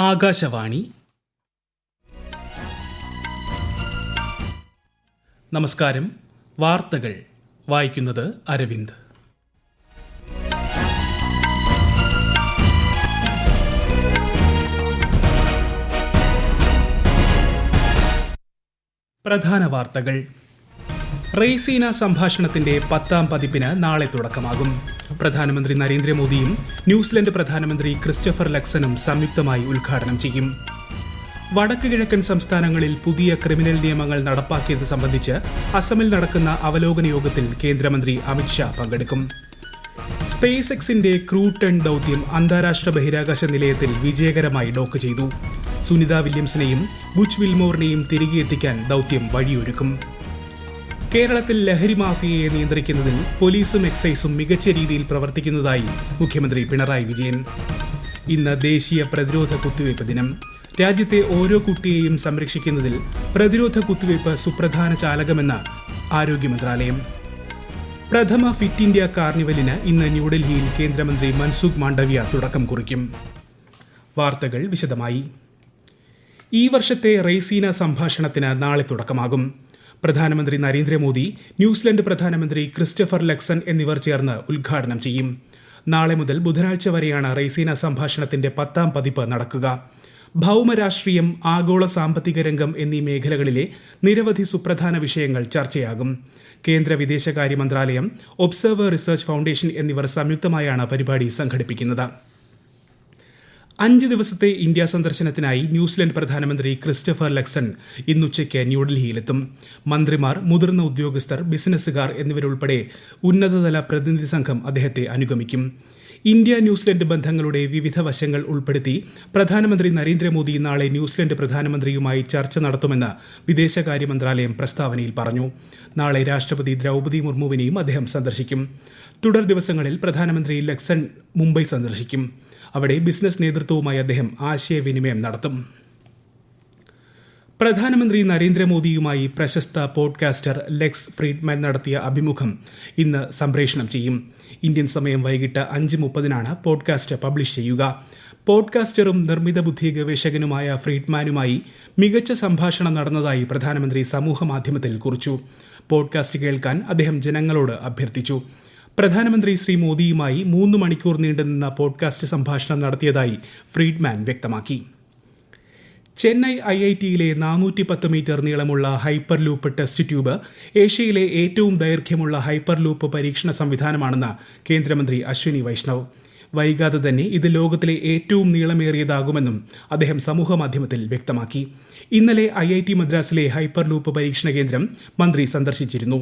ആകാശവാണി. നമസ്കാരം. വാർത്തകൾ വായിക്കുന്നത് അരവിന്ദ്. പ്രധാന വാർത്തകൾ. റെയ്സീന സംഭാഷണത്തിന്റെ 10ാം പതിപ്പിന് നാളെ തുടക്കമാകും. പ്രധാനമന്ത്രി നരേന്ദ്രമോദിയും ന്യൂസിലൻഡ് പ്രധാനമന്ത്രി ക്രിസ്റ്റഫർ ലക്സനും സംയുക്തമായി ഉദ്ഘാടനം ചെയ്യും. വടക്ക് കിഴക്കൻ സംസ്ഥാനങ്ങളിൽ പുതിയ ക്രിമിനൽ നിയമങ്ങൾ നടപ്പാക്കിയത് സംബന്ധിച്ച് അസമിൽ നടക്കുന്ന അവലോകന യോഗത്തിൽ കേന്ദ്രമന്ത്രി അമിത്ഷാ പങ്കെടുക്കും. സ്പേസ് എക്സിന്റെ ക്രൂ 10 ദൌത്യം അന്താരാഷ്ട്ര ബഹിരാകാശ നിലയത്തിൽ വിജയകരമായി ഡോക്ക് ചെയ്തു. സുനിത വില്യംസിനെയും ബുച്ച് വിൽമോറിനെയും തിരികെ എത്തിക്കാൻ ദൌത്യം വഴിയൊരുക്കും. കേരളത്തിൽ ലഹരി മാഫിയയെ നിയന്ത്രിക്കുന്നതിൽ പോലീസും എക്സൈസും മികച്ച രീതിയിൽ പ്രവർത്തിക്കുന്നതായി മുഖ്യമന്ത്രി പിണറായി വിജയൻ. ഇന്ന് ദേശീയ പ്രതിരോധ കുത്തിവയ്പ് ദിനം. രാജ്യത്തെ ഓരോ കുട്ടിയെയും സംരക്ഷിക്കുന്നതിൽ പ്രതിരോധ കുത്തിവയ്പ് സുപ്രധാന ചാലകമെന്ന് ആരോഗ്യ മന്ത്രാലയം. പ്രഥമ ഫിറ്റ് ഇന്ത്യ കാർണിവലിന് ഇന്ന് ന്യൂഡൽഹിയിൽ കേന്ദ്രമന്ത്രി മൻസുഖ് മാണ്ഡവ്യ തുടക്കം കുറിക്കും. വാർത്തകൾ വിശദമായി. ഈ വർഷത്തെ റെയ്സീന സംഭാഷണത്തിന് നാളെ തുടക്കമാകും. പ്രധാനമന്ത്രി നരേന്ദ്രമോദി, ന്യൂസിലൻഡ് പ്രധാനമന്ത്രി ക്രിസ്റ്റഫർ ലക്സൺ എന്നിവർ ചേർന്ന് ഉദ്ഘാടനം ചെയ്യും. നാളെ മുതൽ ബുധനാഴ്ച വരെയാണ് റെയ്സീന സംഭാഷണത്തിന്റെ 10ാം പതിപ്പ് നടക്കുക. ഭൗമരാഷ്ട്രീയം, ആഗോള സാമ്പത്തിക രംഗം എന്നീ മേഖലകളിലെ നിരവധി സുപ്രധാന വിഷയങ്ങൾ ചർച്ചയാകും. കേന്ദ്ര വിദേശകാര്യ മന്ത്രാലയം, ഒബ്സർവർ റിസർച്ച് ഫൗണ്ടേഷൻ എന്നിവർ സംയുക്തമായാണ് പരിപാടി സംഘടിപ്പിക്കുന്നത്. 5 ദിവസത്തെ ഇന്ത്യ സന്ദർശനത്തിനായി ന്യൂസിലൻഡ് പ്രധാനമന്ത്രി ക്രിസ്റ്റഫർ ലക്സൺ ഇന്നുച്ചയ്ക്ക് ന്യൂഡൽഹിയിലെത്തും. മന്ത്രിമാർ, മുതിർന്ന ഉദ്യോഗസ്ഥർ, ബിസിനസ്സുകാർ എന്നിവരുൾപ്പെടെ ഉന്നതതല പ്രതിനിധി സംഘം അദ്ദേഹത്തെ അനുഗമിക്കും. ഇന്ത്യ ന്യൂസിലൻഡ് ബന്ധങ്ങളുടെ വിവിധ വശങ്ങൾ ഉൾപ്പെടുത്തി പ്രധാനമന്ത്രി നരേന്ദ്രമോദി നാളെ ന്യൂസിലൻഡ് പ്രധാനമന്ത്രിയുമായി ചർച്ച നടത്തുമെന്ന് വിദേശകാര്യ മന്ത്രാലയം പ്രസ്താവനയിൽ പറഞ്ഞു. നാളെ രാഷ്ട്രപതി ദ്രൗപദി മുർമുവിനെയും അദ്ദേഹം സന്ദർശിക്കും. തുടർ ദിവസങ്ങളിൽ പ്രധാനമന്ത്രി ലക്സൺ മുംബൈ സന്ദർശിക്കും. അവിടെ ബിസിനസ് നേതൃത്വവുമായി അദ്ദേഹം ആശയവിനിമയം നടത്തും. പ്രധാനമന്ത്രി നരേന്ദ്രമോദിയുമായി പ്രശസ്ത പോഡ്കാസ്റ്റർ ലെക്സ് ഫ്രീഡ്മാൻ നടത്തിയ അഭിമുഖം ഇന്ന് സംപ്രേഷണം ചെയ്യും. ഇന്ത്യൻ സമയം വൈകിട്ട് 5:30 പോഡ്കാസ്റ്റ് പബ്ലിഷ് ചെയ്യുക. പോഡ്കാസ്റ്ററും നിർമ്മിത ബുദ്ധി ഗവേഷകനുമായ ഫ്രീഡ്മാനുമായി മികച്ച സംഭാഷണം നടന്നതായി പ്രധാനമന്ത്രി സമൂഹമാധ്യമത്തിൽ കുറിച്ചു. പോഡ്കാസ്റ്റ് കേൾക്കാൻ അദ്ദേഹം ജനങ്ങളോട് അഭ്യർത്ഥിച്ചു. പ്രധാനമന്ത്രി ശ്രീ മോദിയുമായി 3 മണിക്കൂർ നീണ്ടുനിന്ന പോഡ്കാസ്റ്റ് സംഭാഷണം നടത്തിയതായി ഫ്രീഡ്മാൻ വ്യക്തമാക്കി. ചെന്നൈ IITയിലെ 410 മീറ്റർ നീളമുള്ള ഹൈപ്പർ ലൂപ്പ് ടെസ്റ്റ് ട്യൂബ് ഏഷ്യയിലെ ഏറ്റവും ദൈർഘ്യമുള്ള ഹൈപ്പർ ലൂപ്പ് പരീക്ഷണ സംവിധാനമാണെന്ന് കേന്ദ്രമന്ത്രി അശ്വിനി വൈഷ്ണവ്. വൈകാതെ തന്നെ ഇത് ലോകത്തിലെ ഏറ്റവും നീളമേറിയതാകുമെന്നും അദ്ദേഹം സമൂഹമാധ്യമത്തിൽ വ്യക്തമാക്കി. ഇന്നലെ IIT മദ്രാസിലെ ഹൈപ്പർ ലൂപ്പ് പരീക്ഷണ കേന്ദ്രം മന്ത്രി സന്ദർശിച്ചിരുന്നു.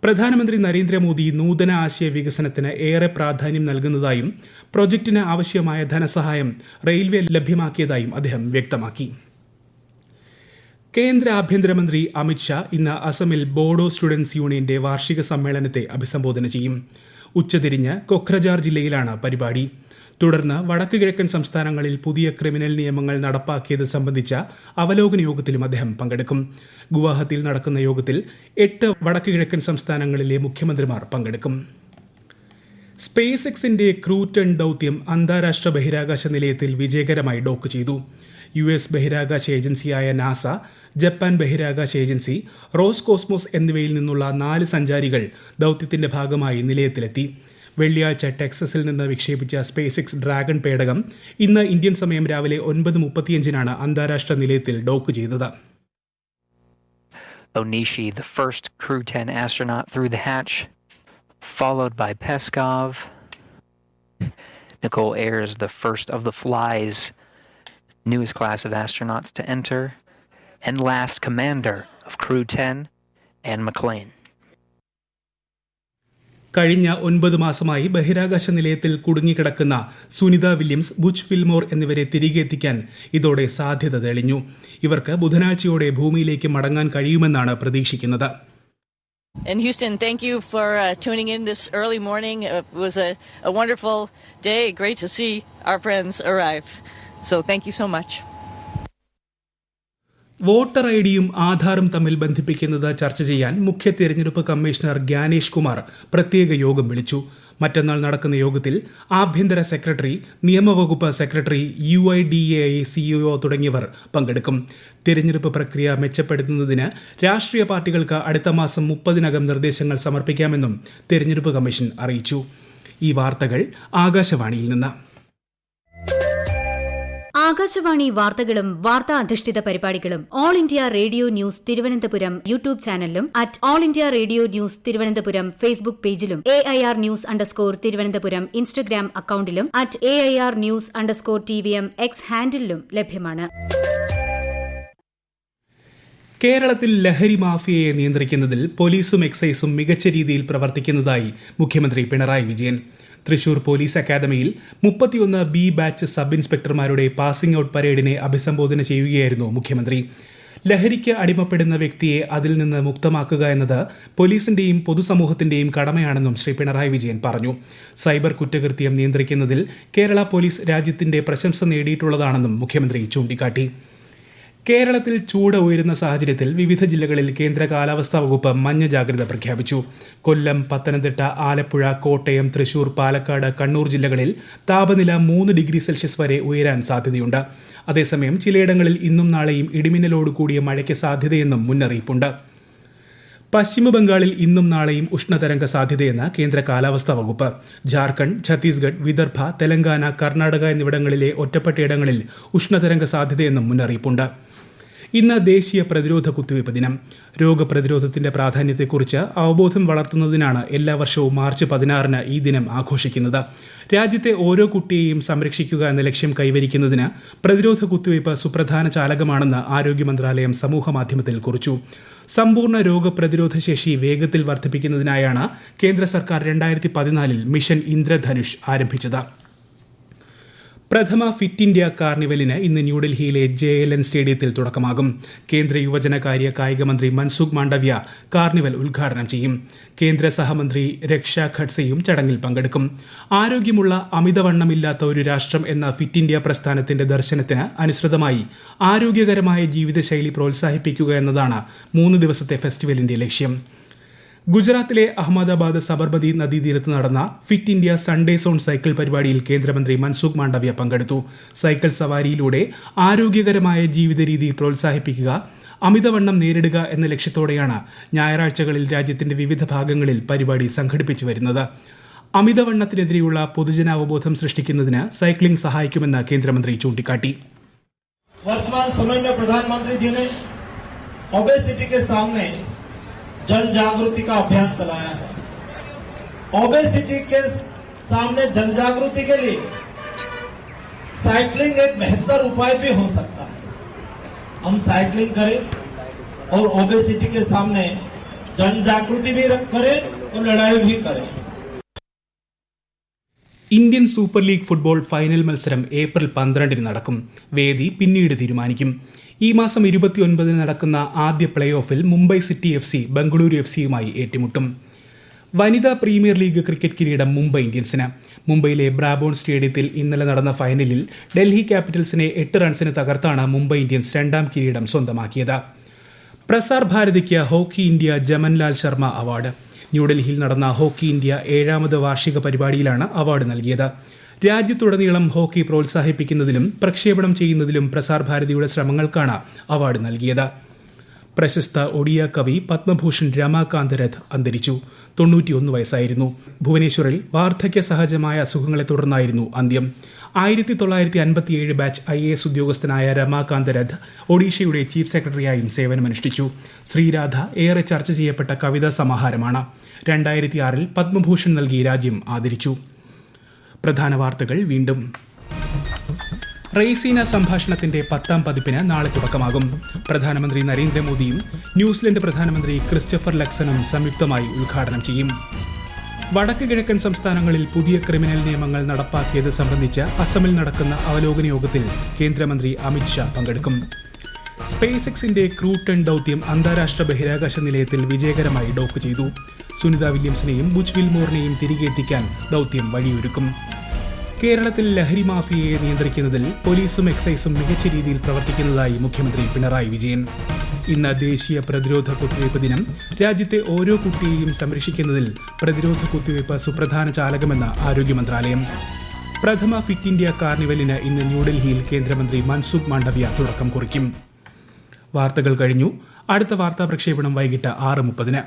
പ്രധാനമന്ത്രി നരേന്ദ്രമോദി നൂതന ആശയ വികസനത്തിന് ഏറെ പ്രാധാന്യം നൽകുന്നതായും പ്രൊജക്ടിന് ആവശ്യമായ ധനസഹായം റെയിൽവേ ലഭ്യമാക്കിയതായും അദ്ദേഹം വ്യക്തമാക്കി. കേന്ദ്ര ആഭ്യന്തരമന്ത്രി അമിത്ഷാ ഇന്ന് അസമിൽ ബോഡോ സ്റ്റുഡൻസ് യൂണിയന്റെ വാർഷിക സമ്മേളനത്തെ അഭിസംബോധന ചെയ്യും. ഉച്ചതിരിഞ്ഞ് കൊക്രജാർ ജില്ലയിലാണ് പരിപാടി. തുടർന്ന് വടക്ക് കിഴക്കൻ സംസ്ഥാനങ്ങളിൽ പുതിയ ക്രിമിനൽ നിയമങ്ങൾ നടപ്പാക്കിയത് സംബന്ധിച്ച അവലോകന യോഗത്തിലും അദ്ദേഹം പങ്കെടുക്കും. ഗുവാഹത്തിയിൽ നടക്കുന്ന യോഗത്തിൽ 8 വടക്ക് കിഴക്കൻ സംസ്ഥാനങ്ങളിലെ മുഖ്യമന്ത്രിമാർ പങ്കെടുക്കും. സ്പേസ് എക്സിന്റെ ക്രൂ 10 ദൌത്യം അന്താരാഷ്ട്ര ബഹിരാകാശ നിലയത്തിൽ വിജയകരമായി ഡോക്ക് ചെയ്തു. US ബഹിരാകാശ ഏജൻസിയായ നാസ, ജപ്പാൻ ബഹിരാകാശ ഏജൻസി, റോസ്കോസ്മോസ് എന്നിവയിൽ നിന്നുള്ള 4 സഞ്ചാരികൾ ദൌത്യത്തിന്റെ ഭാഗമായി നിലയത്തിലെത്തി. വെള്ളിയാഴ്ച ടെക്സസിൽ നിന്ന് വിക്ഷേപിച്ച സ്പേസ് എക്സ് ഡ്രാഗൺ പേടകം ഇന്ന് ഇന്ത്യൻ സമയം രാവിലെ 9:35 അന്താരാഷ്ട്ര നിലയത്തിൽ ഡോക്ക് ചെയ്തത്. Onishi, the first Crew 10 astronaut through the hatch, followed by Peskov. Nicole Ayers, the first of the Fly's newest class of astronauts to enter, and last commander of Crew 10, Anne McClain. കഴിഞ്ഞ 9 മാസമായി ബഹിരാകാശ നിലയത്തിൽ കുടുങ്ങിക്കിടക്കുന്ന Sunitha Williams, Butch Wilmore എന്നിവരെ തിരികെ എത്തിക്കാൻ ഇതോടെ സാധ്യത തെളിഞ്ഞു. ഇവർക്ക് ബുധനാഴ്ചയോടെ ഭൂമിയിലേക്ക് മടങ്ങാൻ കഴിയുമെന്നാണ് പ്രതീക്ഷിക്കുന്നത്. And Houston, thank you for tuning in this early morning. It was a wonderful day. Great to see our friends arrive. So thank you so much. Voter ഐഡിയും ആധാറും തമ്മിൽ ബന്ധിപ്പിക്കുന്നത് ചർച്ച ചെയ്യാൻ മുഖ്യ തിരഞ്ഞെടുപ്പ് കമ്മീഷണർ ഗ്യാനേഷ് കുമാർ പ്രത്യേക യോഗം വിളിച്ചു. മറ്റന്നാൾ നടക്കുന്ന യോഗത്തിൽ ആഭ്യന്തര സെക്രട്ടറി, നിയമവകുപ്പ് സെക്രട്ടറി, UIDAI CEO തുടങ്ങിയവർ പങ്കെടുക്കും. തിരഞ്ഞെടുപ്പ് പ്രക്രിയ മെച്ചപ്പെടുത്തുന്നതിന് രാഷ്ട്രീയ പാർട്ടികൾക്ക് അടുത്ത മാസം 30-നകം നിർദ്ദേശങ്ങൾ സമർപ്പിക്കാമെന്നും തിരഞ്ഞെടുപ്പ് കമ്മീഷൻ അറിയിച്ചു. ഈ വാർത്തകൾ ആകാശവാണിയിൽ നിന്ന്. ആകാശവാണി വാർത്തകളും വാർത്താ അധിഷ്ഠിത പരിപാടികളും all India radio news Thiruvananthapuram YouTube ചാനലിലും @all India radio news Thiruvananthapuram Facebook പേജിലും AIR ന്യൂസ് _തിരുവനന്തപുരം ഇൻസ്റ്റഗ്രാം അക്കൌണ്ടിലും @AIR ന്യൂസ് _TVM X ഹാൻഡിലും ലഭ്യമാണ്. കേരളത്തിൽ ലഹരി മാഫിയയെ നിയന്ത്രിക്കുന്നതിൽ പോലീസും എക്സൈസും മികച്ച രീതിയിൽ പ്രവർത്തിക്കുന്നതായി മുഖ്യമന്ത്രി പിണറായി വിജയൻ. തൃശൂർ പോലീസ് അക്കാദമിയിൽ 31 B ബാച്ച് സബ് ഇൻസ്പെക്ടർമാരുടെ പാസിംഗ് ഔട്ട് പരേഡിനെ അഭിസംബോധന ചെയ്യുകയായിരുന്നു മുഖ്യമന്ത്രി. ലഹരിക്ക് അടിമപ്പെടുന്ന വ്യക്തിയെ അതിൽ നിന്ന് മുക്തമാക്കുക എന്നത് പോലീസിന്റെയും പൊതുസമൂഹത്തിന്റെയും കടമയാണെന്നും ശ്രീ പിണറായി വിജയൻ പറഞ്ഞു. സൈബർ കുറ്റകൃത്യം നിയന്ത്രിക്കുന്നതിൽ കേരള പോലീസ് രാജ്യത്തിന്റെ പ്രശംസ നേടിയിട്ടുള്ളതാണെന്നും മുഖ്യമന്ത്രി ചൂണ്ടിക്കാട്ടി. കേരളത്തിൽ ചൂട് ഉയരുന്ന സാഹചര്യത്തിൽ വിവിധ ജില്ലകളിൽ കേന്ദ്ര കാലാവസ്ഥാ വകുപ്പ് മഞ്ഞ ജാഗ്രത പ്രഖ്യാപിച്ചു. കൊല്ലം, പത്തനംതിട്ട, ആലപ്പുഴ, കോട്ടയം, തൃശൂർ, പാലക്കാട്, കണ്ണൂർ ജില്ലകളിൽ താപനില 3 ഡിഗ്രി സെൽഷ്യസ് വരെ ഉയരാൻ സാധ്യതയുണ്ട്. അതേസമയം ചിലയിടങ്ങളിൽ ഇന്നും നാളെയും ഇടിമിന്നലോട് കൂടിയ മഴയ്ക്ക് സാധ്യതയെന്നും മുന്നറിയിപ്പുണ്ട്. പശ്ചിമ ബംഗാളിൽ ഇന്നും നാളെയും ഉഷ്ണതരംഗ സാധ്യതയെന്ന് കേന്ദ്ര കാലാവസ്ഥാ വകുപ്പ്. ജാർഖണ്ഡ്, ഛത്തീസ്ഗഡ്, വിദർഭ, തെലങ്കാന, കർണാടക എന്നിവിടങ്ങളിലെ ഒറ്റപ്പെട്ടയിടങ്ങളിൽ ഉഷ്ണതരംഗ സാധ്യതയെന്നും മുന്നറിയിപ്പുണ്ട്. ഇന്ന് ദേശീയ പ്രതിരോധ കുത്തിവയ്പ് ദിനം. രോഗപ്രതിരോധത്തിന്റെ പ്രാധാന്യത്തെക്കുറിച്ച് അവബോധം വളർത്തുന്നതിനാണ് എല്ലാ വർഷവും മാർച്ച് 16-ന് ഈ ദിനം ആഘോഷിക്കുന്നത്. രാജ്യത്തെ ഓരോ കുട്ടിയെയും സംരക്ഷിക്കുക എന്ന ലക്ഷ്യം കൈവരിക്കുന്നതിന് പ്രതിരോധ കുത്തിവയ്പ് സുപ്രധാന ചാലകമാണെന്ന് ആരോഗ്യ മന്ത്രാലയം സമൂഹമാധ്യമത്തിൽ കുറിച്ചു. സമ്പൂർണ്ണ രോഗപ്രതിരോധ ശേഷി വേഗത്തിൽ വർദ്ധിപ്പിക്കുന്നതിനായാണ് കേന്ദ്ര സർക്കാർ 2014-ൽ മിഷൻ ഇന്ദ്രധനുഷ് ആരംഭിച്ചത്. പ്രഥമ ഫിറ്റ് ഇന്ത്യ കാർണിവലിന് ഇന്ന് ന്യൂഡൽഹിയിലെ JLN സ്റ്റേഡിയത്തിൽ തുടക്കമാകും. കേന്ദ്ര യുവജനകാര്യ കായിക മന്ത്രി മൻസുഖ് മാണ്ഡവ്യ കാർണിവൽ ഉദ്ഘാടനം ചെയ്യും. കേന്ദ്ര സഹമന്ത്രി രക്ഷ ഖഡ്സെയും ചടങ്ങിൽ പങ്കെടുക്കും. ആരോഗ്യമുള്ള, അമിതവണ്ണമില്ലാത്ത ഒരു രാഷ്ട്രം എന്ന ഫിറ്റ് ഇന്ത്യ പ്രസ്ഥാനത്തിന്റെ ദർശനത്തിന് അനുസൃതമായി ആരോഗ്യകരമായ ജീവിതശൈലി പ്രോത്സാഹിപ്പിക്കുക എന്നതാണ് 3 ദിവസത്തെ ഫെസ്റ്റിവലിന്റെ ലക്ഷ്യം. ഗുജറാത്തിലെ അഹമ്മദാബാദ് സബർമതി നദീതീരത്ത് നടന്ന fit India Sunday zone cycle പരിപാടിയിൽ കേന്ദ്രമന്ത്രി മൻസുഖ് മാണ്ഡവ്യ പങ്കെടുത്തു. സൈക്കിൾ സവാരിയിലൂടെ ആരോഗ്യകരമായ ജീവിത രീതി പ്രോത്സാഹിപ്പിക്കുക, അമിതവണ്ണം നേരിടുക എന്ന ലക്ഷ്യത്തോടെയാണ് ഞായറാഴ്ചകളിൽ രാജ്യത്തിന്റെ വിവിധ ഭാഗങ്ങളിൽ പരിപാടി സംഘടിപ്പിച്ചു വരുന്നത്. അമിതവണ്ണത്തിനെതിരെയുള്ള പൊതുജനാവബോധം സൃഷ്ടിക്കുന്നതിന് സൈക്ലിംഗ് സഹായിക്കുമെന്ന് കേന്ദ്രമന്ത്രി ചൂണ്ടിക്കാട്ടി. वर्तमान समय में प्रधानमंत्री जी ने ओबेसिटी के सामने जन जागृति का अभियान चलाया है. ओबेसिटी के सामने जन जागृति के लिए साइकिलिंग एक बेहतर उपाय भी हो सकता है. हम साइकिलिंग करें और ओबेसिटी के सामने जन जागृति भी करें और लड़ाई भी करें. Indian super league football final മത്സരം ഏപ്രിൽ 12-ന് നടക്കും. വേദി പിന്നീട് തീരുമാനിക്കും. ഈ മാസം 29-ന് നടക്കുന്ന ആദ്യ പ്ലേ ഓഫിൽ മുംബൈ സിറ്റി FC ബംഗളൂരു FCയുമായി ഏറ്റുമുട്ടും. വനിതാ പ്രീമിയർ ലീഗ് ക്രിക്കറ്റ് കിരീടം മുംബൈ ഇന്ത്യൻസിന്. മുംബൈയിലെ ബ്രാബോൺ സ്റ്റേഡിയത്തിൽ ഇന്നലെ നടന്ന ഫൈനലിൽ ഡൽഹി ക്യാപിറ്റൽസിനെ 8 റൺസിന് തകർത്താണ് മുംബൈ ഇന്ത്യൻസ് 2ാം കിരീടം സ്വന്തമാക്കിയത്. പ്രസാർ ഭാരതിക്ക് hockey India Jamanlal Sharma award. ന്യൂഡൽഹിയിൽ നടന്ന ഹോക്കി ഇന്ത്യ 7ാമത് വാർഷിക പരിപാടിയിലാണ് അവാർഡ് നൽകിയത്. രാജ്യത്തുടനീളം ഹോക്കി പ്രോത്സാഹിപ്പിക്കുന്നതിലും പ്രക്ഷേപണം ചെയ്യുന്നതിലും പ്രസാർ ഭാരതിയുടെ ശ്രമങ്ങൾക്കാണ് അവാർഡ് നൽകിയത്. പ്രശസ്ത ഒഡിയ കവി പത്മഭൂഷൺ രമാകാന്ത് രഥ് അന്തരിച്ചു. 91 വയസ്സായിരുന്നു. ഭുവനേശ്വറിൽ വാർദ്ധക്യ സഹജമായ അസുഖങ്ങളെ തുടർന്നായിരുന്നു അന്ത്യം. 1957 ബാച്ച് IAS ഉദ്യോഗസ്ഥനായ രമാകാന്ത് രഥ് ഒഡീഷയുടെ ചീഫ് സെക്രട്ടറിയായും സേവനമനുഷ്ഠിച്ചു. ശ്രീരാധ ഏറെ ചർച്ച ചെയ്യപ്പെട്ട കവിതാ സമാഹാരമാണ്. 2006-ൽ പത്മഭൂഷൺ നൽകി രാജ്യം ആദരിച്ചു. പ്രധാന വാർത്തകൾ വീണ്ടും. റെയ്സീന സംഭാഷണത്തിന്റെ 10ാം പതിപ്പിന് നാളെ തുടക്കമാകും. പ്രധാനമന്ത്രി നരേന്ദ്രമോദിയും ന്യൂസിലൻഡ് പ്രധാനമന്ത്രി ക്രിസ്റ്റഫർ ലക്സനും സംയുക്തമായി ഉദ്ഘാടനം ചെയ്യും. വടക്ക് കിഴക്കൻ സംസ്ഥാനങ്ങളിൽ പുതിയ ക്രിമിനൽ നിയമങ്ങൾ നടപ്പാക്കിയത് സംബന്ധിച്ച് അസമിൽ നടക്കുന്ന അവലോകന യോഗത്തിൽ കേന്ദ്രമന്ത്രി അമിത് ഷാ പങ്കെടുക്കും. സ്പേസ് എക്സിന്റെ ക്രൂ 10 ദൌത്യം അന്താരാഷ്ട്ര ബഹിരാകാശ നിലയത്തിൽ വിജയകരമായി ഡോക്ക് ചെയ്തു. സുനിത വില്യംസിനെയും ബുച്ച് വിൽമോറിനെയും തിരികെ എത്തിക്കാൻ ദൌത്യം വഴിയൊരുക്കും. കേരളത്തിൽ ലഹരി മാഫിയയെ നിയന്ത്രിക്കുന്നതിൽ പോലീസും എക്സൈസും മികച്ച രീതിയിൽ പ്രവർത്തിക്കുന്നതായി മുഖ്യമന്ത്രി പിണറായി വിജയൻ. ഇന്ന് ദേശീയ പ്രതിരോധ കുത്തിവയ്പ് ദിനം. രാജ്യത്തെ ഓരോ കുട്ടിയെയും സംരക്ഷിക്കുന്നതിൽ പ്രതിരോധ കുത്തിവയ്പ് സുപ്രധാന ചാലകമെന്ന് ആരോഗ്യ മന്ത്രാലയം. പ്രഥമ ഫിറ്റ് ഇന്ത്യ കാർണിവലിന് ഇന്ന് ന്യൂഡൽഹിയിൽ കേന്ദ്രമന്ത്രി മൻസുഖ് മാണ്ഡവ്യ തുടക്കം കുറിക്കും. വാർത്തകൾ കഴിഞ്ഞു. അടുത്ത വാർത്താ പ്രക്ഷേപണം വൈകിട്ട് 6:30.